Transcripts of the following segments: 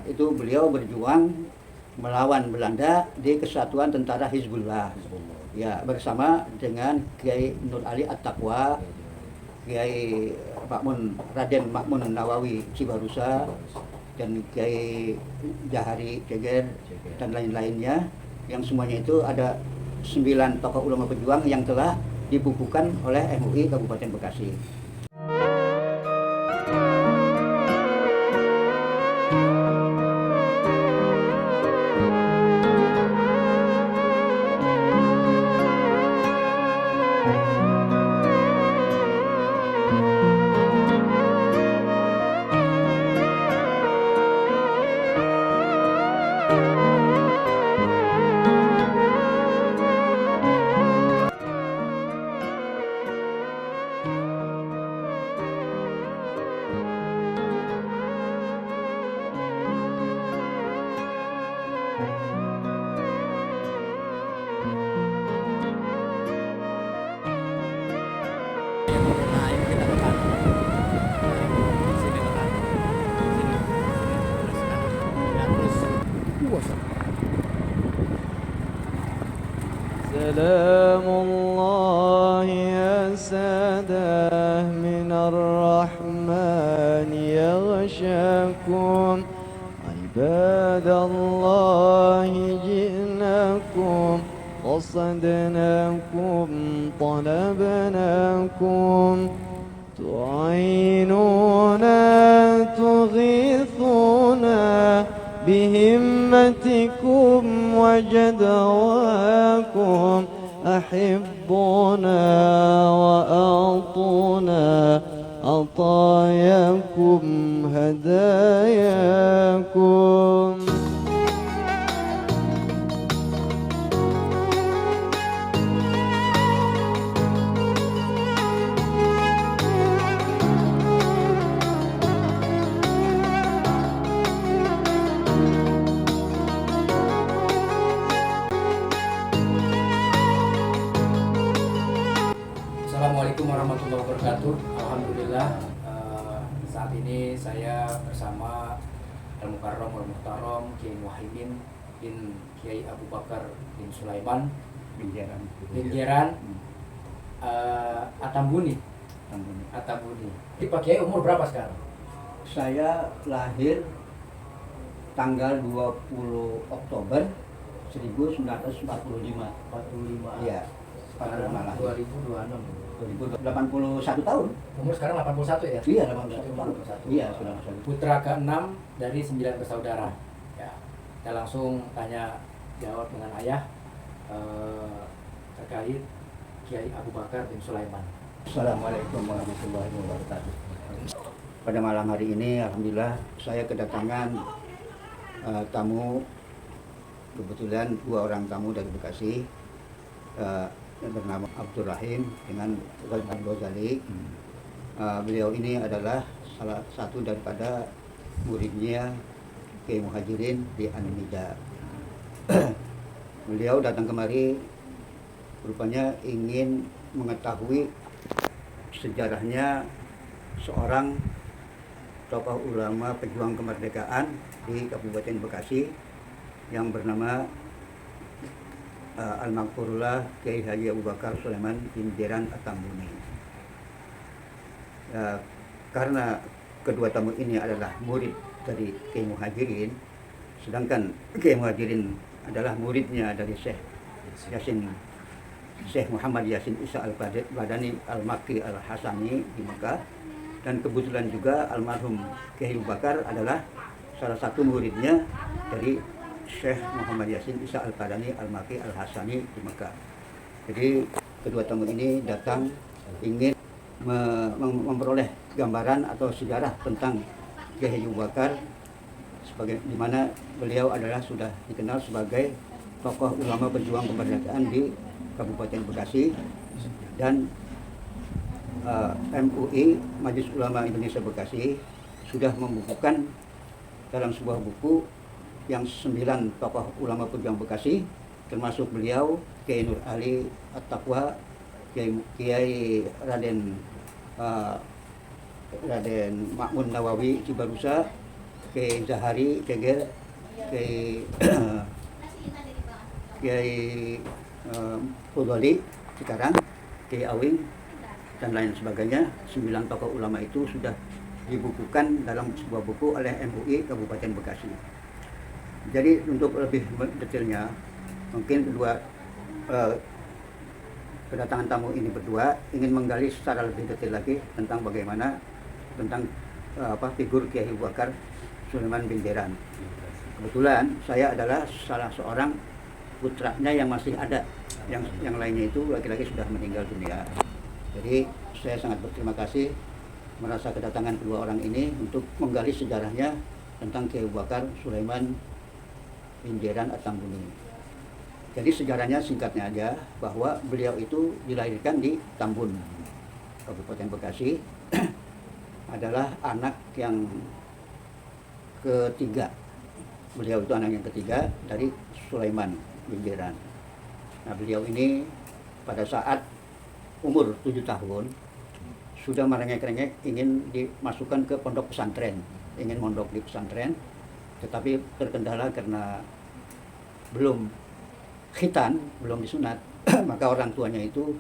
itu beliau berjuang melawan Belanda di Kesatuan Tentara Hizbullah. Ya, bersama dengan Kiai Nur Ali At-Taqwa, Kiai Raden Makmun Nawawi Cibarusa, dan Kiai Jahari Ceger dan lain-lainnya, yang semuanya itu ada 9 tokoh ulama pejuang yang telah dibukukan oleh MUI Kabupaten Bekasi. سلام الله يا سادة من الرحمن يغشاكم عباد الله جئناكم قصدناكم طلبناكم تعينونا تغيثونا بهمتكم وجدواكم أحبونا وأعطونا عطاياكم هداياكم. Assalamualaikum warahmatullahi wabarakatuh. Alhamdulillah, saat ini saya bersama Al-Mukarram Al-Muhtaram Kiai Muhaimin bin Kiai Abu Bakar bin Sulaiman bin Jeran Atambuni. Jadi Pak Kiai umur berapa sekarang? Saya lahir tanggal 20 Oktober 1945. Iya, pada malam 2026. 81 tahun. Umur sekarang 81 ya? Iya, 81 tahun. Iya, sudah masuk. Putra ke-6 dari 9 bersaudara. Ya, kita langsung tanya jawab dengan ayah terkait Kiai Abu Bakar bin Sulaiman. Assalamualaikum warahmatullahi wabarakatuh. Pada malam hari ini, alhamdulillah saya kedatangan tamu, kebetulan 2 orang tamu dari Bekasi, yang bernama Abdul Rahim dengan Ghazali Ghazali. Beliau ini adalah salah satu daripada muridnya Kiai Muhajirin di An-Nida. Beliau datang kemari rupanya ingin mengetahui sejarahnya seorang tokoh ulama pejuang kemerdekaan di Kabupaten Bekasi yang bernama Al-Maghfurullah Kiai Haji Abu Bakar Sulaiman bin Jeran Atambuni. Karena kedua tamu ini adalah murid dari Kiai Muhajirin, sedangkan Kiai Muhajirin adalah muridnya dari Syekh Muhammad Yasin Isa Al-Badani Al-Makki Al-Hasani di Mekah, dan kebetulan juga almarhum Kiai Abu Bakar adalah salah satu muridnya dari Syekh Muhammad Yasin Isa Al-Badani Al-Makki Al-Hasani di Mekah. Jadi kedua tamu ini datang ingin memperoleh gambaran atau sejarah tentang Kiai Abu Bakar, sebagai di mana beliau adalah sudah dikenal sebagai tokoh ulama pejuang kemerdekaan di Kabupaten Bekasi, dan MUI Majelis Ulama Indonesia Bekasi sudah membukukan dalam sebuah buku yang 9 tokoh ulama pejuang Bekasi, termasuk beliau Kiai Nur Ali At-Taqwa, Kiai Raden Makmun Nawawi Cibarusa, Kiai Zahari Ceger, Kiai Kiai Pudoli sekarang, Kiai Awing dan lain sebagainya. 9 tokoh ulama itu sudah dibukukan dalam sebuah buku oleh MUI Kabupaten Bekasi. Jadi untuk lebih detailnya, mungkin kedua kedatangan tamu ini berdua ingin menggali secara lebih detail lagi tentang bagaimana tentang figur Kiai Abu Bakar Sulaiman bin Jeran. Kebetulan saya adalah salah seorang putranya yang masih ada, yang lainnya itu laki-laki sudah meninggal dunia. Jadi saya sangat berterima kasih merasa kedatangan kedua orang ini untuk menggali sejarahnya tentang Kiai Abu Bakar Sulaiman bin Jeran At-Tambuni. Jadi sejarahnya singkatnya aja bahwa beliau itu dilahirkan di Tambun, Kabupaten Bekasi. Adalah anak yang ketiga. Beliau itu anak yang ketiga dari Sulaiman bin Jeran. Nah, beliau ini pada saat umur 7 tahun sudah merengek-rengek ingin dimasukkan ke pondok pesantren, ingin mondok di pesantren, tetapi terkendala karena belum khitan, belum disunat, maka orang tuanya itu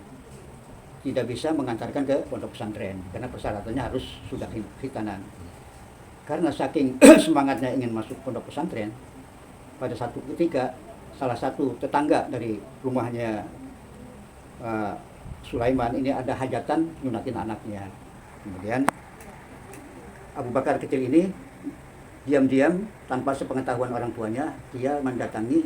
tidak bisa mengantarkan ke pondok pesantren karena persyaratannya harus sudah khitanan. Karena saking semangatnya ingin masuk pondok pesantren, pada satu ketika salah satu tetangga dari rumahnya Sulaiman ini ada hajatan nyunatin anaknya. Kemudian Abu Bakar kecil ini diam-diam tanpa sepengetahuan orang tuanya, dia mendatangi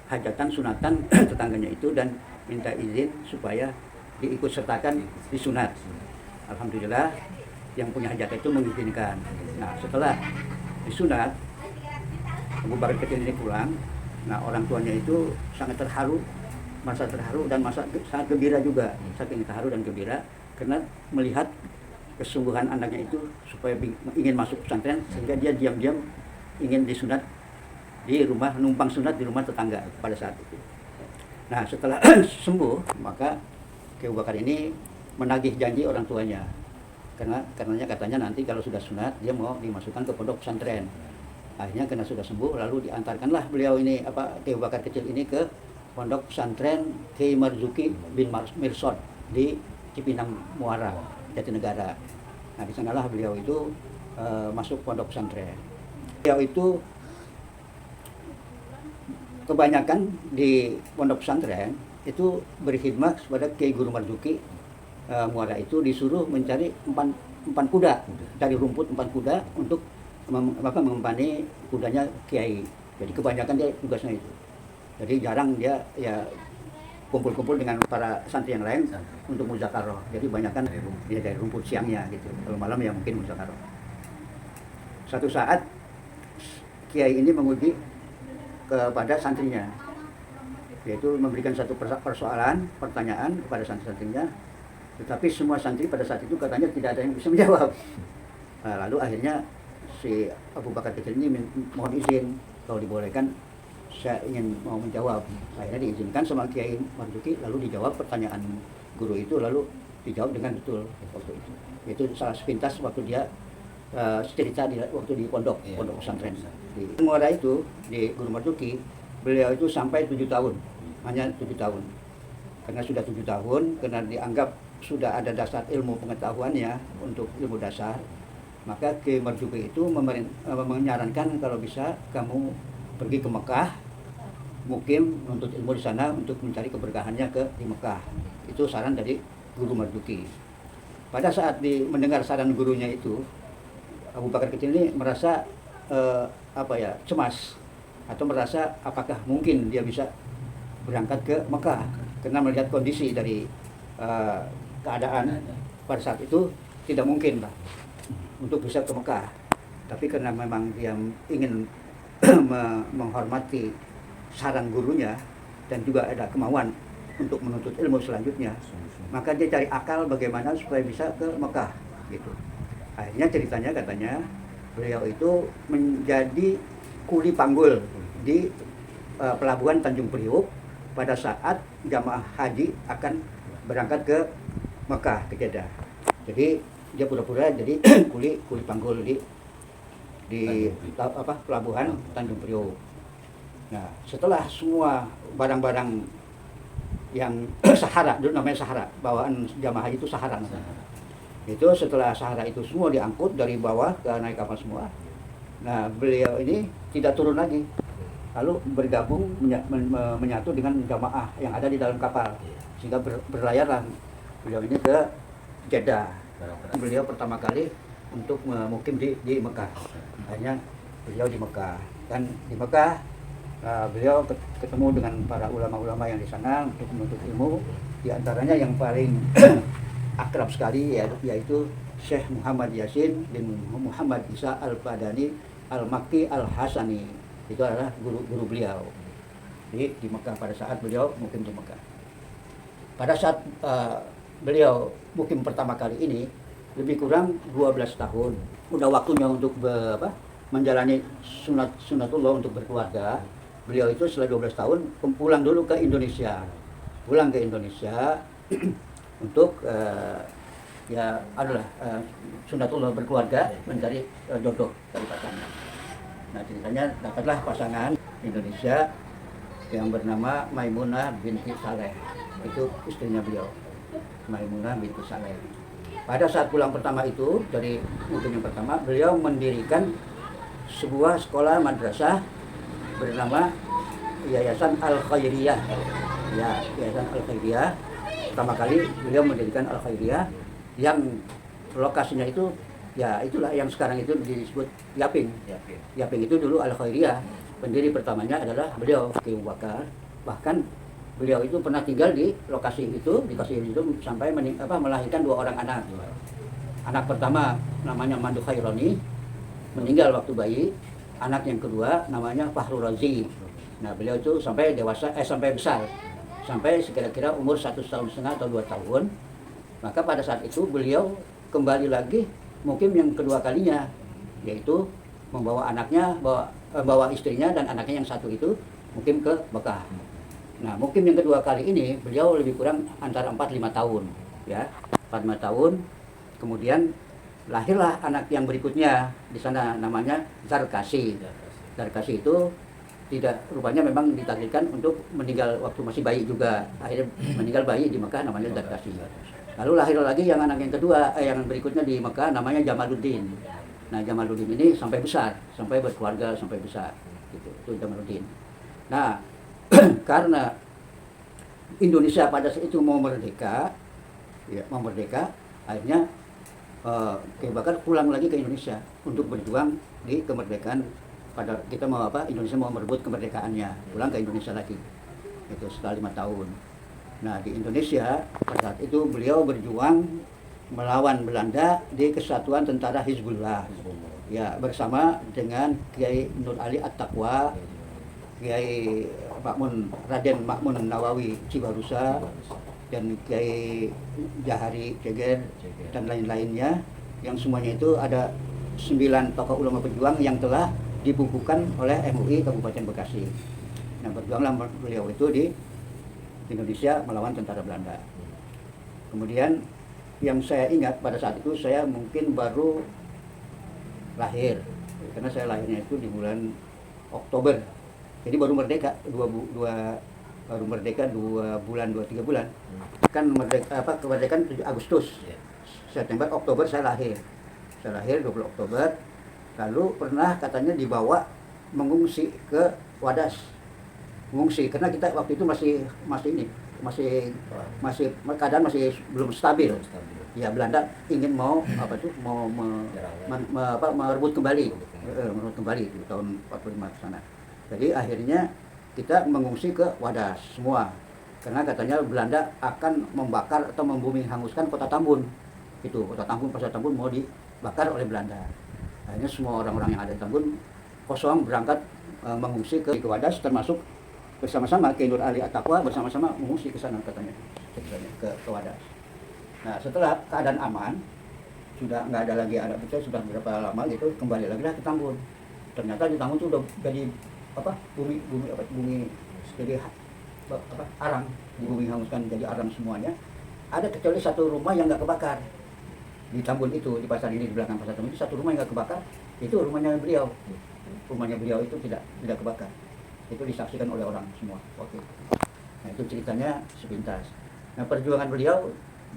hajatan sunatan tetangganya itu dan minta izin supaya diikut sertakan disunat. Alhamdulillah yang punya hajat itu mengizinkan. Nah, setelah disunat, Abu Bakar kecil ini pulang. Nah, orang tuanya itu sangat terharu, merasa terharu dan sangat gembira juga, saking terharu dan gembira karena melihat kesungguhan anaknya itu supaya ingin masuk pesantren, sehingga dia diam-diam ingin disunat di rumah, numpang sunat di rumah tetangga pada saat itu. Nah, setelah sembuh, maka Kiai Abu Bakar ini menagih janji orang tuanya, karenanya katanya nanti kalau sudah sunat dia mau dimasukkan ke pondok pesantren. Akhirnya karena sudah sembuh, lalu diantarkanlah beliau ini Kiai Abu Bakar kecil ini ke pondok pesantren Kiai Marzuki bin Mirsad di Cipinang Muara, Jatinegara. Nah, di sanalah beliau itu masuk pondok pesantren. Beliau itu kebanyakan di pondok pesantren itu berkhidmat kepada Kiai Guru Marzuki Muara itu disuruh mencari empan kuda dari rumput, empan kuda untuk mengempani kudanya Kiai. Jadi kebanyakan dia tugasnya itu. Jadi jarang dia ya kumpul-kumpul dengan para santri yang lain untuk muzakarah. Jadi kebanyakan dia dari rumput siangnya gitu. Kalau malam ya mungkin muzakarah. Suatu saat Kiai ini menguji kepada santrinya, yaitu memberikan satu pertanyaan kepada santri-santrinya, tetapi semua santri pada saat itu katanya tidak ada yang bisa menjawab. Nah, lalu akhirnya si Abu Bakar kecil ini mohon izin, kalau dibolehkan saya ingin mau menjawab. Akhirnya diizinkan sama Kiai Marzuki, lalu dijawab pertanyaan guru itu, lalu dijawab dengan betul waktu itu. Itu salah sepintas waktu dia cerita waktu di pondok pesantren di Muara itu, di Guru Marzuki. Beliau itu sampai 7 tahun, hanya 7 tahun. Karena sudah 7 tahun, karena dianggap sudah ada dasar ilmu pengetahuannya untuk ilmu dasar, maka Kiai Marzuki itu menyarankan kalau bisa kamu pergi ke Mekah, mukim, menuntut ilmu di sana untuk mencari keberkahannya di Mekah. Itu saran dari Guru Marzuki. Pada saat mendengar saran gurunya itu, Abu Bakar kecil ini merasa cemas atau merasa apakah mungkin dia bisa berangkat ke Mekah, karena melihat kondisi dari keadaan pada saat itu tidak mungkin Pak untuk bisa ke Mekah. Tapi karena memang dia ingin menghormati saran gurunya dan juga ada kemauan untuk menuntut ilmu selanjutnya, maka dia cari akal bagaimana supaya bisa ke Mekah gitu. Akhirnya ceritanya katanya beliau itu menjadi kuli panggul di pelabuhan Tanjung Priuk pada saat jamaah haji akan berangkat ke Mekah, ke Jeddah. Jadi dia pura-pura jadi kuli panggul di di pelabuhan Tanjung Priok. Nah, setelah semua barang-barang yang sahara, dulu namanya sahara, bawaan jamaah haji itu sahara namanya. Itu setelah sahara itu semua diangkut dari bawah ke naik kapal semua. Nah, beliau ini tidak turun lagi, lalu bergabung menyatu dengan jamaah yang ada di dalam kapal, sehingga berlayarlah beliau ini ke Jeddah. Beliau pertama kali untuk mukim di Mekah. Akhirnya beliau di Mekah, dan di Mekah beliau ketemu dengan para ulama-ulama yang di sana untuk menuntut ilmu. Di antaranya yang paling akrab sekali yaitu Syekh Muhammad Yasin bin Muhammad Isa Al-Badani Al-Makki Al-Hasani. Itu adalah guru beliau di Mekah pada saat beliau mukim di Mekah. Pada saat beliau mukim pertama kali ini, lebih kurang 12 tahun. Udah waktunya untuk menjalani sunatullah untuk berkeluarga. Beliau itu setelah 12 tahun pulang dulu ke Indonesia. Pulang ke Indonesia untuk sunatullah berkeluarga, mencari jodoh dari pasangan. Nah, ceritanya dapatlah pasangan Indonesia yang bernama Maimunah binti Saleh. Itu istrinya beliau, Maimunah binti Saleh. Pada saat pulang pertama itu, dari mukim yang pertama, beliau mendirikan sebuah sekolah madrasah bernama Yayasan Al-Khairiyah. Ya, Yayasan Al-Khairiyah. Pertama kali beliau mendirikan Al-Khairiyah yang lokasinya itu, ya itulah yang sekarang itu disebut Yaping. Yaping itu dulu Al-Khairiyah. Pendiri pertamanya adalah beliau, Ki Abu Bakar. Bahkan beliau itu pernah tinggal di lokasi itu sampai melahirkan 2 orang anak. Anak pertama namanya Mandu Khaironi, meninggal waktu bayi. Anak yang kedua namanya Fahru Razi. Nah, beliau itu sampai dewasa, sampai besar, sampai kira-kira umur 1,5 tahun atau 2 tahun. Maka pada saat itu beliau kembali lagi mukim yang kedua kalinya, yaitu membawa anaknya, bawa istrinya dan anaknya yang satu itu mukim ke Mekah. Nah, mukim yang kedua kali ini beliau lebih kurang antara 4-5 tahun, ya, 4-5 tahun. Kemudian lahirlah anak yang berikutnya di sana, namanya Zarkasi. Zarkasi itu rupanya memang ditakdirkan untuk meninggal waktu masih bayi juga. Akhirnya meninggal bayi di Mekah, namanya Zarkasi. Lalu lahir lagi yang anak yang kedua, yang berikutnya di Mekah, namanya Jamaluddin. Nah, Jamaluddin ini sampai besar, sampai berkeluarga, sampai besar. Gitu, itu Jamaluddin. Nah, karena Indonesia pada saat itu mau merdeka, akhirnya Ki Abu Bakar pulang lagi ke Indonesia untuk berjuang di kemerdekaan. Indonesia mau merebut kemerdekaannya, pulang ke Indonesia lagi. Itu setelah 5 tahun. Nah, di Indonesia pada saat itu beliau berjuang melawan Belanda di Kesatuan Tentara Hizbullah. Ya, bersama dengan Kiai Nur Ali At-Taqwa, Kiai Raden Makmun Nawawi Cibarusa, dan Kiai Jahari Ceger dan lain-lainnya, yang semuanya itu ada 9 tokoh ulama pejuang yang telah dibukukan oleh MUI Kabupaten Bekasi. Nah, berjuanglah beliau itu di Indonesia melawan tentara Belanda. Kemudian yang saya ingat pada saat itu saya mungkin baru lahir, karena saya lahirnya itu di bulan Oktober. Jadi baru merdeka 2 bulan 2-3 bulan. Kan kemerdekaan 7 Agustus. September, Oktober saya lahir. Saya lahir 20 Oktober. Lalu pernah katanya dibawa mengungsi ke Wadas. Mengungsi karena kita waktu itu masih keadaan masih belum stabil. Ya, Belanda ingin merebut kembali di tahun 45 ke sana. Jadi akhirnya kita mengungsi ke Wadas semua, karena katanya Belanda akan membakar atau membumi hanguskan kota Tambun. Itu kota Tambun, pasar Tambun mau dibakar oleh Belanda. Akhirnya semua orang-orang yang ada di Tambun kosong berangkat mengungsi ke Wadas, termasuk bersama-sama Kiai Nur Ali At-Taqwa bersama-sama mengungsi ke sana katanya ke Wadas. Nah, setelah keadaan aman, sudah nggak ada lagi anak saya sudah berapa lama gitu, kembali lagi lah ke Tambun. Ternyata di Tambun itu udah jadi bumi jadi arang, bumi hanguskan jadi arang semuanya. Ada kecuali 1 rumah yang nggak kebakar di Tambun itu, di pasar ini, di belakang pasar Tambun itu 1 rumah yang nggak kebakar. Itu rumahnya beliau. Rumahnya beliau itu tidak kebakar. Itu disaksikan oleh orang semua waktu itu. Nah, itu ceritanya sepintas. Nah, perjuangan beliau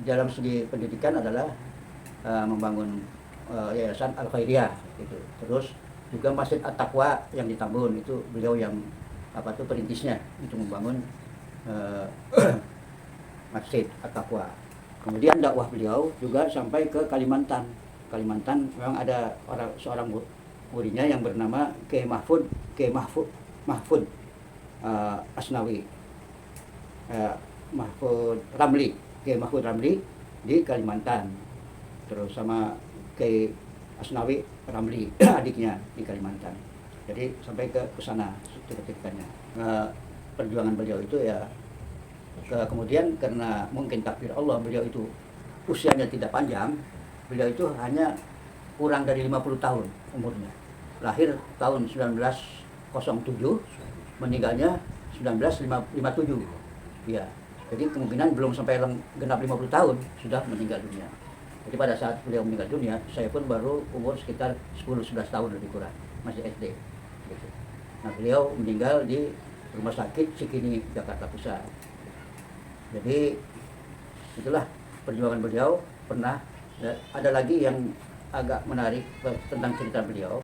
dalam segi pendidikan adalah membangun yayasan Al-Khairiyah gitu. Terus juga Masjid At-Taqwa yang di Tambun, itu beliau yang perintisnya untuk membangun Masjid At-Taqwa. Kemudian dakwah beliau juga sampai ke Kalimantan. Kalimantan memang ada seorang muridnya yang bernama Kiai Mahfud Asnawi, Kiai Mahfud Ramli di Kalimantan. Terus sama Kiai Asnawi Ramli adiknya di Kalimantan. Jadi sampai ke sana ceritanya. Perjuangan beliau itu ya kemudian karena mungkin takdir Allah, beliau itu usianya tidak panjang. Beliau itu hanya kurang dari 50 tahun umurnya. Lahir tahun 1907, meninggalnya 1957. Ya. Jadi kemungkinan belum sampai genap 50 tahun sudah meninggal dunia. Jadi pada saat beliau meninggal dunia, saya pun baru umur sekitar 10-11 tahun lebih kurang, masih SD. Gitu. Nah, beliau meninggal di Rumah Sakit Cikini, Jakarta Pusat. Jadi itulah perjuangan beliau. Pernah ada lagi yang agak menarik tentang cerita beliau.